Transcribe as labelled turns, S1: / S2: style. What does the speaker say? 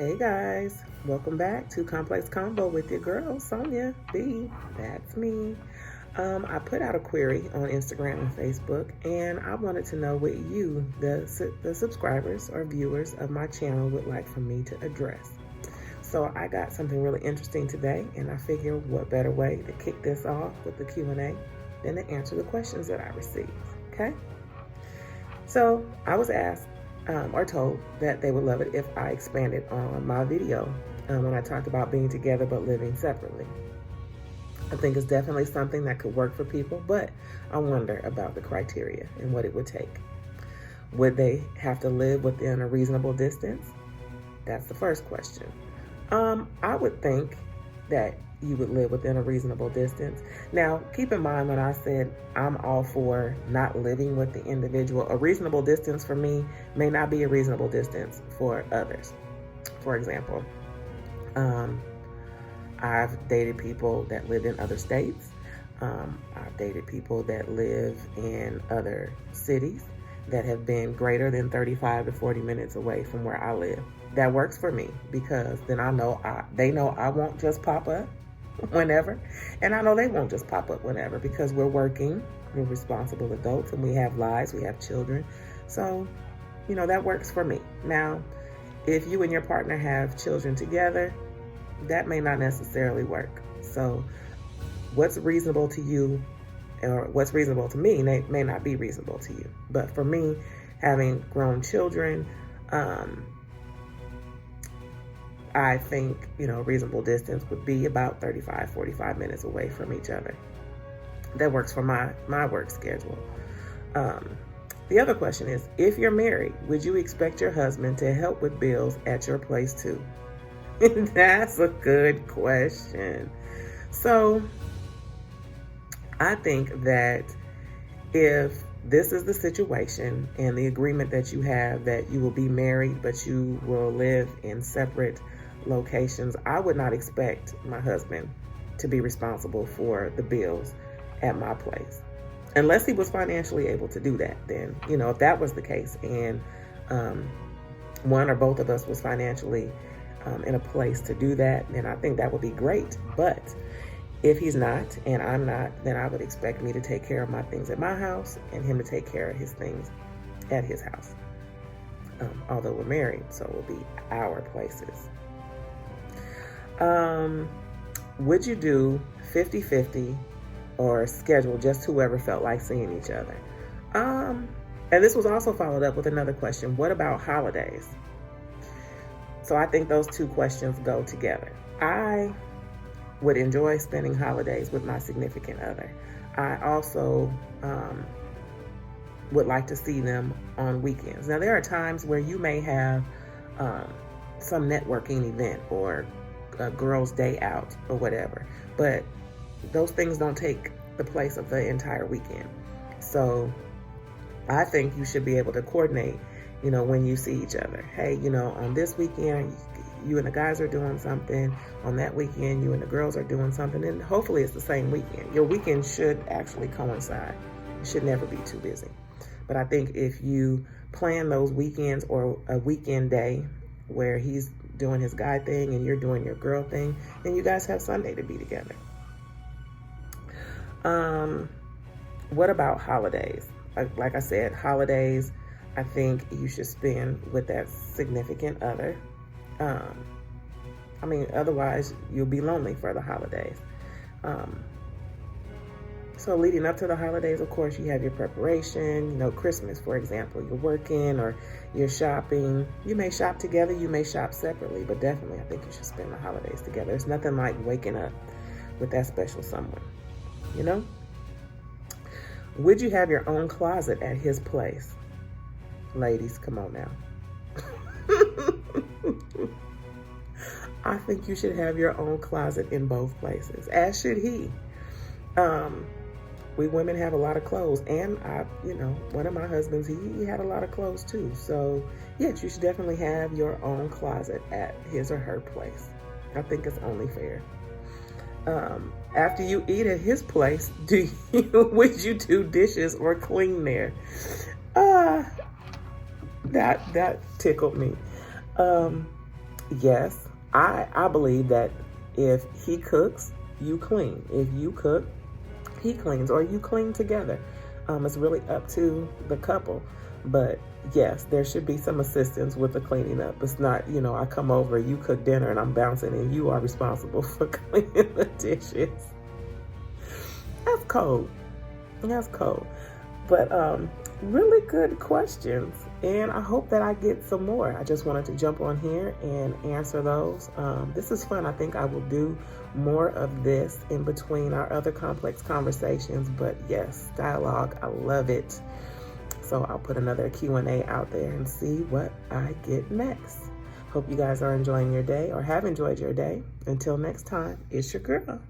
S1: Hey guys, welcome back to Complex Combo with your girl Sonia B. That's me. I put out a query on Instagram and Facebook, and I wanted to know what you, the subscribers or viewers of my channel, would like for me to address. So I got something really interesting today, and I figure what better way to kick this off with the Q&A than to answer the questions that I received. Okay? So I was asked or told that they would love it if I expanded on my video when I talked about being together but living separately. I think it's definitely something that could work for people, but I wonder about the criteria and what it would take. Would they have to live within a reasonable distance? That's the first question. I would think that you would live within a reasonable distance. Now, keep in mind when I said I'm all for not living with the individual, a reasonable distance for me may not be a reasonable distance for others. For example, I've dated people that live in other states. I've dated people that live in other cities that have been greater than 35 to 40 minutes away from where I live. That works for me because then I know they know I won't just pop up whenever, and I know they won't just pop up whenever because we're working, we're responsible adults, and we have lives, we have children. So, that works for me. Now, if you and your partner have children together, that may not necessarily work. So what's reasonable to you or what's reasonable to me may not be reasonable to you. But for me, having grown children, I think, reasonable distance would be about 35, 45 minutes away from each other. That works for my work schedule. The other question is, if you're married, would you expect your husband to help with bills at your place too? That's a good question. So I think that if this is the situation and the agreement that you have that you will be married, but you will live in separate locations, I would not expect my husband to be responsible for the bills at my place. Unless he was financially able to do that, then, if that was the case and one or both of us was financially in a place to do that, then I think that would be great. But if he's not and I'm not, then I would expect me to take care of my things at my house and him to take care of his things at his house. Although we're married, so it will be our places. Would you do 50-50 or schedule just whoever felt like seeing each other? And this was also followed up with another question. What about holidays? So I think those two questions go together. I would enjoy spending holidays with my significant other. I also would like to see them on weekends. Now, there are times where you may have some networking event or a girls' day out or whatever, but those things don't take the place of the entire weekend. So I think you should be able to coordinate, when you see each other. Hey, on this weekend, you and the guys are doing something. On that weekend, you and the girls are doing something. And hopefully it's the same weekend. Your weekend should actually coincide. You should never be too busy. But I think if you plan those weekends or a weekend day where he's doing his guy thing and you're doing your girl thing, then you guys have Sunday to be together. What about holidays? Like I said, holidays, I think you should spend with that significant other. Otherwise you'll be lonely for the holidays. So leading up to the holidays, of course, you have your preparation. Christmas, for example, you're working or you're shopping. You may shop together, you may shop separately, but definitely I think you should spend the holidays together. There's nothing like waking up with that special someone, Would you have your own closet at his place? Ladies, come on now. I think you should have your own closet in both places, as should he. We women have a lot of clothes, and one of my husbands, he had a lot of clothes too. So yes, you should definitely have your own closet at his or her place. I think it's only fair. After you eat at his place, would you do dishes or clean there? That tickled me. yes, I believe that if he cooks, you clean. If you cook, he cleans, or you clean together. It's really up to the couple. But yes, there should be some assistance with the cleaning up. It's not, I come over, you cook dinner, and I'm bouncing, and you are responsible for cleaning the dishes. That's cold. That's cold. But really good questions, and I hope that I get some more. I just wanted to jump on here and answer those. This is fun. I think I will do more of this in between our other complex conversations, but yes, dialogue, I love it. So I'll put another Q&A out there and see what I get next. Hope you guys are enjoying your day or have enjoyed your day. Until next time, it's your girl.